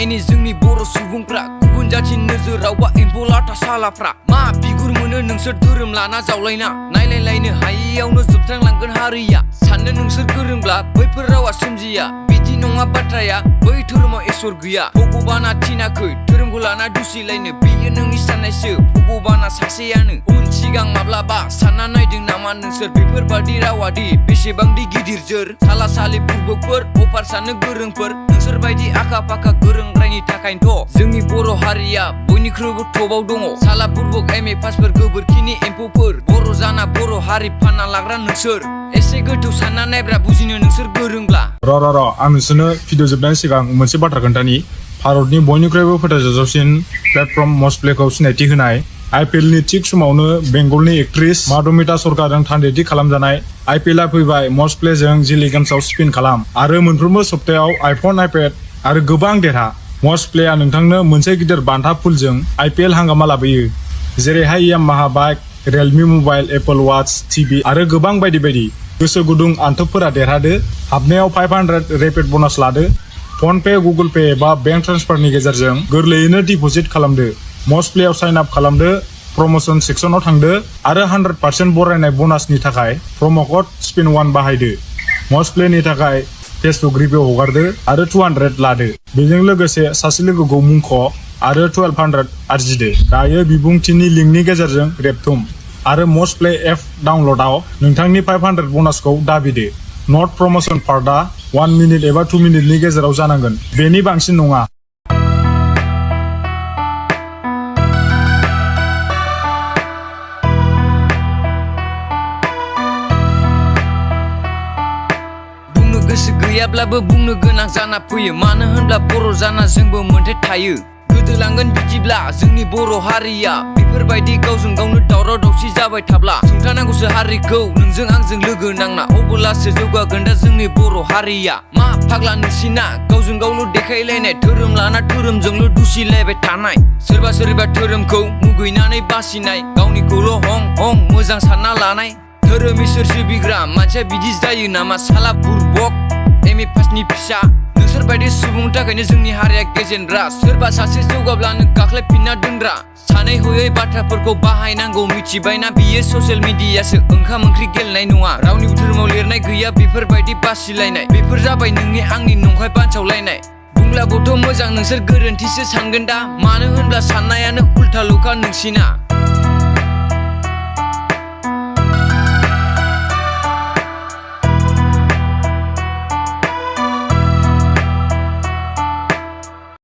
एने जोंनि बर' सुबुंफ्रा गुबुन जाथि नोजोरावबा एम्फौ लाथा सालाफ्रा मा बिगुर मोनो नोंसोर धोरोम लाना जावलायना नायलायलायनो हायैयावनो जोबस्रांलांगोन हारिया साननो नोंसोर गोरोंब्ला बैफोर रावा सोमजिया बिदि नङा बाथ्राया बै धोरोमाव इसोर गैया भगबाना थिनाखै धोरोमखौ लाना दुसिलायनो बियो नोंनि साननायसो भगबाना सासेयानो उन सिगां माब्लाबा सानना नायदों नामा नोंसोर बेफोरबादि रावादि बेसेबांदि गिदिर जोर साला सालि बुर्बकफोर अफार साननो गोरोंफोर नोंसोर बायदि आखा फाखा गोरोंद्रायनि थाखायनोथ' जोंनि बर' हारिया बयनिख्रुइबो टपाव दङ साला बुर्बक MA पासफोर गोबोरखिनि एम्फौफोर बर' जाना बर' हारि फानना लाग्रा नोंसोर एसे गोथौ सानना नायब्रा बुजिनो नोंसोर गोरोंब्ला र' आं नोंसोरनो भिडिअ जोबनायनि सिगां मोनसे बाथ्रा खोन्थानि भारतनि बयनिख्रुइबो फोथायजाथावसिन प्लेटफर्म मस्टप्लेखौ सिनायथि होनाय IPLनि थिग समावनो बेंगलनि एक्ट्रेस माधुमिता सरकारजों थान्दैथि खालामजानाय IPLआ फैबाय मस्टप्लेजों जिलि गेम्सआव स्पिन खालाम आरो मोनफ्रोमबो सप्तायाव आइफन आइपेड आरो गोबां देरहा मस्टप्लेआ नोंथांनो मोनसे गिदिर बान्था पुलजों IPL हांगामा लाबोयो जेरैहाय Yamaha bike Realme mobile Apple watch TV आरो गोबां बायदि बायदि गोसो गुदुं आन्थोबफोरा देरहादो हाबनायाव 500 रेपिड ब'नास लादो फन पे गुगोल पे एबा बेंक ट्रेन्सफारनि गेजेरजों गोरलैयैनो डिप'जिट खालामदो मस्टप्लेआव साइन आप खालामदो प्रमोशन सेक्सनाव थांदो आरो 100% बरायनाय ब'नासनि थाखाय प्रम' कड SPIN1 बाहायदो मस्टप्लेनि थाखाय फेसबुक रिभिउ हगारदो आरो 200 लादो बेजों लोगोसे सासे लोगोखौ मुंख' आरो 1200 आरजिदो दायो बिबुंथिनि लिंकनि गेजेरजों रेबथुम आरो मस्टप्ले एप डाउनल'डआव नोंथांनि 500 ब'नासखौ दाबिदो नट प्रमोशन पार्टआ 1 मिनिट एबा 2 मिनिटनि गेजेराव जानांगोन बेनि बांसिन नङा गोसो गैयाब्लाबो बुंनो गोनां जाना फैयो मानो होनब्ला बर' जाना जोंबो मोन्थाय थायो गोदोलांगोन बिदिब्ला जोंनि बर' हारिया बेफोरबायदि गावजों गावनो दावराव दावसि जाबाय थाब्ला सुंथानांगौसो हारिखौ नोंजों आंजों लोगो नांना अब्लासो जौगागोन दा जोंनि बर' हारिया मा फाग्ला नोंसिना गावजों गावल' देखायलायनाय धोरोम लाना धोरोमजोंल' दुसिलायबाय थानाय सोरबा धोरोमखौ मुगैनानै बासिनाय गावनिखौल' हं मोजां सानना लानाय धोरोम इसोर सिबिग्रा मानसिया बिदि जायो नामा साला बुर्बक MA पासनि फिसा नोंसोर बायदि सुबुंनि थाखायनो जोंनि हारिया गेजेनब्रा सोरबा सासे जौगाब्लानो गाख्लायफिनना दोनग्रा सानै हयै बाथ्राफोरखौ बाहायनांगौ मिथिबायना बियो ससियेल मिडियासो ओंखाम ओंख्रि गेलेनाय नङा रावनिबो धोरोमाव लिरनाय गैया बेफोरबायदि बासिलायनाय बेफोर जाबाय नोंनि आंनि नंखाय बानसावलायनाय बुंब्लाबोथ' मोजां नोंसोर गोरोन्थिसो सानगोन दा मानो होनब्ला साननायानो उल्था लुखा नोंसिना